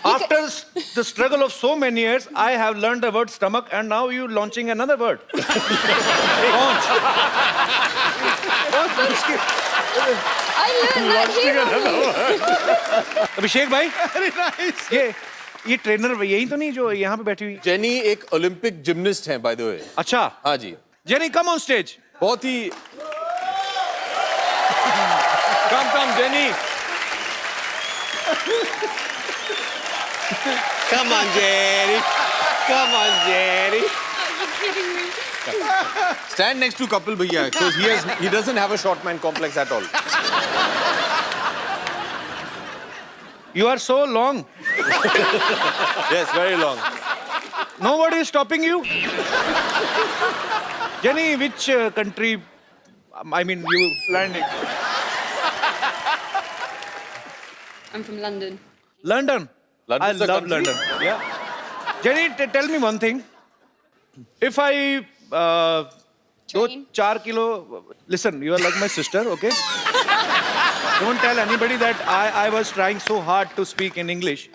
After the struggle of so many years, I have learned the word stomach, and now you launching another word. Paunch. I learned that here only. अभिषेक भाई, ये trainer यही तो नहीं जो यहाँ पे बैठी हुई? जेनी एक ओलंपिक जिम्नास्ट हैं बाय द वे। अच्छा, हाँ जी। Jenny come on stage. बहुत ही come Jenny. Come on, Jerry. Come on, Jerry. Are you kidding me? Stand next to Kapil Bhaiya because he doesn't have a short man complex at all. You are so long. Yes, very long. Nobody is stopping you. Jenny, which country? I mean, you landing? I'm from London. London. London's I a love country? London. Yeah. Jenny, tell me one thing. If I Train. 4 kilo, listen, you are like my sister, okay? Don't tell anybody that I was trying so hard to speak in English.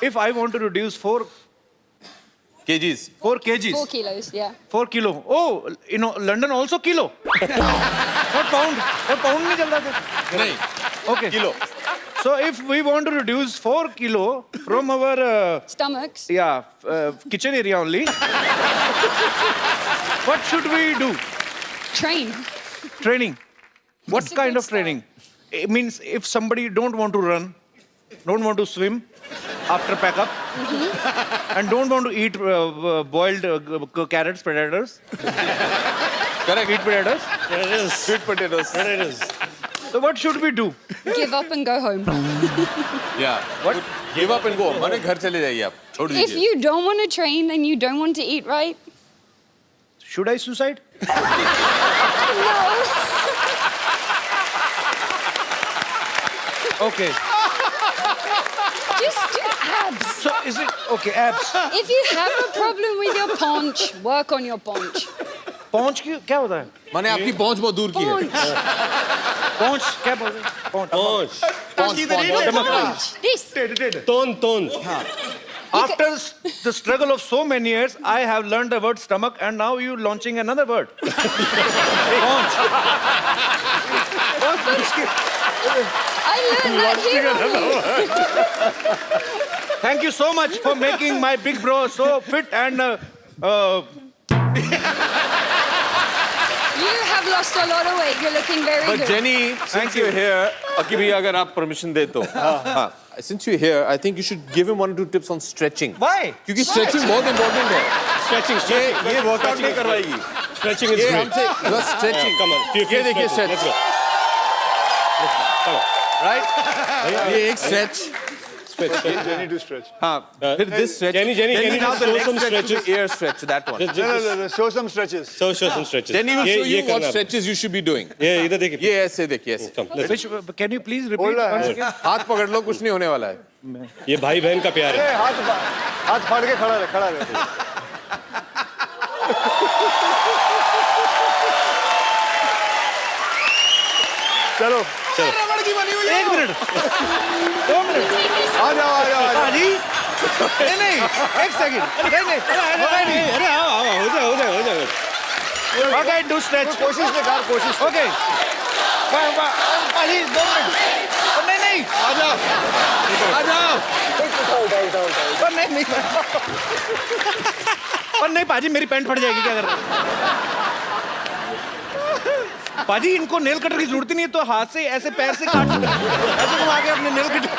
If I want to reduce 4 kgs. 4 kgs. 4 kilos, yeah. 4 kilo. Oh, you know, London also kilo. Not pound. Not pound नहीं चलता था. नहीं. Okay. Kilo. So if we want to reduce 4 kilo from our Stomachs. kitchen area only, what should we do? Train. Training. What It's a kind good of training? It means if somebody don't want to run, don't want to swim after pack up, and don't want to eat boiled carrots, potatoes, Correct. sweet potatoes. Sweet potatoes. So what should we do? Give up and go home. Yeah. What? Give up and go. माने घर चले जाइए आप. छोड़ If दीजिए. you don't want to train and you don't want to eat right, Should I suicide? Okay. just do abs. So is it okay? Abs. If you have a problem with your paunch, work on your paunch. पहुंच की क्या होता है? माने आपकी पहुंच बहुत दूर की है. Paunch. पहुंच क्या बोलते हैं? पहुंच. Paunch. Paunch. This. Ton. After the struggle of so many years, I have learned the word stomach, and now you launching another word. Paunch. I learned that here only. Thank you so much for making my big bro so fit and. You have lost a lot of weight. You're looking very But good. Jenny, since you're here, अकी भैया अगर आप permission दे तो. हाँ. Since you're here, I think you should give him 1 or 2 tips on stretching. Why? क्योंकि stretching बहुत important है. Stretching. ये workout नहीं करवाएगी. Stretching is ये great. हमसे बस stretching. Come on. Few ये देखिए stretch. Let's go. Come on. Right? ये एक stretch. Jenny to stretch. हाँ. फिर this stretch. Jenny, can you now the show leg some stretch, stretches? the ear stretch, that one. Just, No. Show some stretches. show some stretches. Jenny will show you ये what करना. stretches you should be doing. ये इधर देखिए. ये ऐसे देखिए ऐसे. Come, let's Which, can you please repeat Hold on. once again? हाथ पकड़ लो कुछ नहीं होने वाला है. ये भाई बहन का प्यार है. Hey, हाथ फाड़ के खड़ा रहे. चलो. एक मिनट 2 मिनट आ जाओ. जी नहीं एक सेकंड नहीं अरे आओ हो जाए. okay do stretch कोशिश ने कर कोशिश. okay जी 2 मिनट नहीं आ जाओ. पर नहीं पर नहीं पाजी मेरी पैंट फट जाएगी क्या कर रहे हैं पाजी इनको नेल कटर की जरूरत ही नहीं है तो हाथ से ऐसे पैर से काट ऐसे घुमा के अपने nail cutter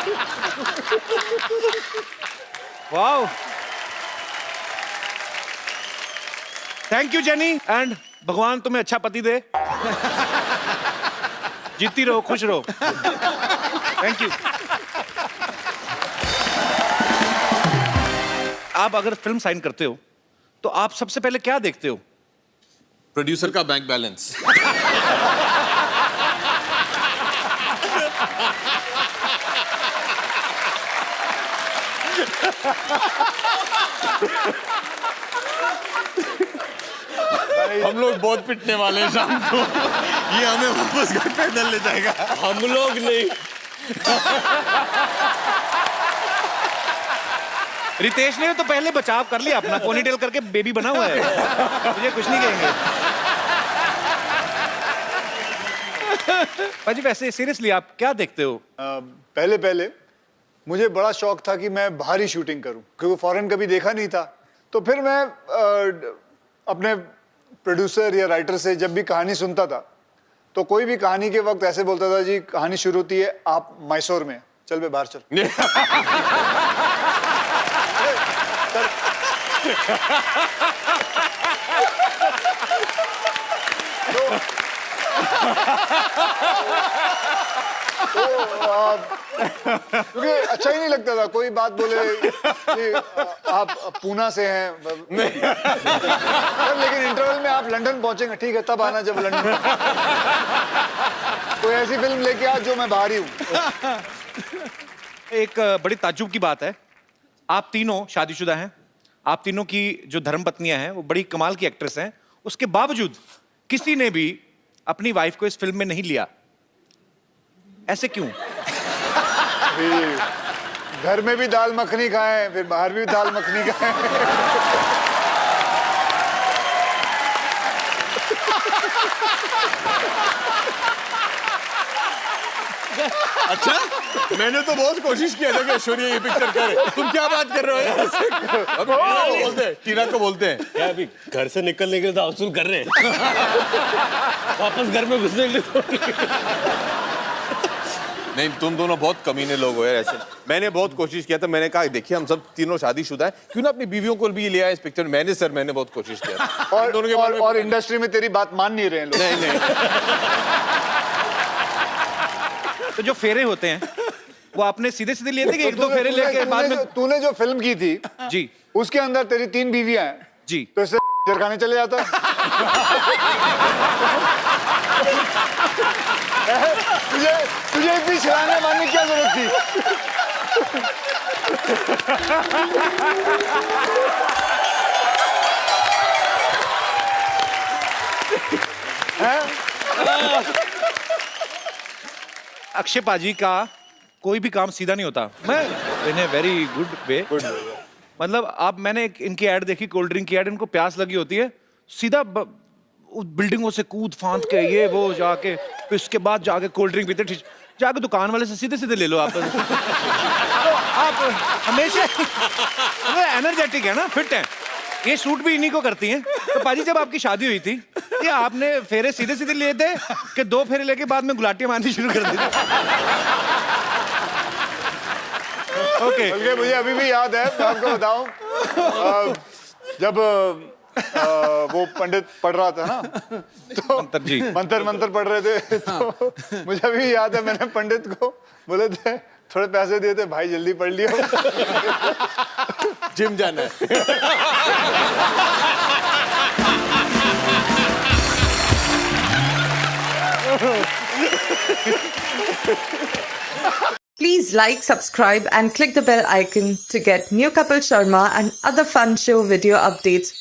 wow thank you jenny and भगवान तुम्हें अच्छा पति दे जीती रहो खुश रहो थैंक यू आप अगर फिल्म साइन करते हो तो आप सबसे पहले क्या देखते हो प्रोड्यूसर का बैंक बैलेंस. हम लोग बहुत पिटने वाले हैं शाम को. ये हमें वापस घर पैदल ले जाएगा. हम लोग नहीं. रितेश ने तो पहले बचाव कर लिया अपना, पोनीटेल करके बेबी बना हुआ है, मुझे कुछ नहीं कहेंगे। पाजी वैसे सीरियसली आप क्या देखते हो? पहले मुझे बड़ा शौक था कि मैं बाहर ही शूटिंग करूं, क्योंकि फॉरेन कभी देखा नहीं था। तो फिर मैं अपने प्रोड्यूसर या राइटर से जब भी कहानी सुनता था, तो कोई भी कहानी के वक्त ऐसे बोलता था, जी कहानी शुरू होती है आप मैसूर में, चल बे बाहर चल। क्योंकि अच्छा ही नहीं लगता था, कोई बात बोले कि आप पूना से हैं लेकिन इंटरवल में आप लंदन पहुंचेंगे, ठीक है तब आना जब लंदन। कोई ऐसी फिल्म लेके आ जो मैं बाहर ही हूँ। एक बड़ी ताज्जुब की बात है, आप तीनों शादीशुदा हैं, आप तीनों की जो धर्म पत्नियां हैं वो बड़ी कमाल की एक्ट्रेस हैं, उसके बावजूद किसी ने भी अपनी वाइफ को इस फिल्म में नहीं लिया, ऐसे क्यों? घर में भी दाल मखनी खाएं, फिर बाहर भी दाल मखनी खाएं। अच्छा, मैंने तो बहुत कोशिश किया था कि ऐश्वर्या ये पिक्चर करे। तुम क्या बात कर रहे हो यार? टीना को बोलते हैं क्या अभी घर से निकलने के लिए तो वसूल कर रहे हैं, वापस घर में घुसने के लिए तो नहीं। तुम दोनों बहुत कमीने लोग हो यार ऐसे। मैंने बहुत कोशिश किया था, मैंने कहा देखिए हम सब तीनों शादीशुदा है, क्यों ना अपनी बीवियों को भी लिया इस पिक्चर में। मैंने बहुत कोशिश किया था। और इंडस्ट्री में तेरी बात मान नहीं रहे हैं लोग। नहीं तो जो फेरे होते हैं वो आपने सीधे सीधे लिए थे कि एक दो फेरे लेके बाद में? तूने जो फिल्म की थी जी, उसके अंदर तेरी 3 बीवियां हैं जी, तो इससे खाने चले जाता है। तुझे इतनी छलांगे मारने की क्या जरूरत थी? अक्षय पाजी का कोई भी काम सीधा नहीं होता। मैं इन ए वेरी गुड वे, मतलब आप, मैंने इनकी ऐड देखी, कोल्ड ड्रिंक की ऐड, इनको प्यास लगी होती है, सीधा बिल्डिंगों से कूद फांद के ये वो जाके, फिर उसके बाद जाके कोल्ड ड्रिंक पीते, जाके दुकान वाले से सीधे सीधे ले लो आप। तो आप हमेशा एनर्जेटिक है ना, फिट हैं। ये शूट भी इन्हीं को करती हैं। तो पाजी जब आपकी शादी हुई थी, ये आपने फेरे सीधे सीधे लिए थे कि 2 फेरे लेके बाद में गुलाटियां मारनी शुरू कर दी थी? ओके, बल्कि मुझे अभी भी याद है, मैं आपको बताऊं, जब वो पंडित पढ़ रहा था ना, तो मंत्र पढ़ रहे थे, तो मुझे अभी याद है मैंने पंडित को बोले थे थोड़े पैसे दिए थे, भाई जल्दी पढ़ लियो, जिम जाना है। Please like, subscribe and click the bell icon to get new Kapil Sharma and other fun show video updates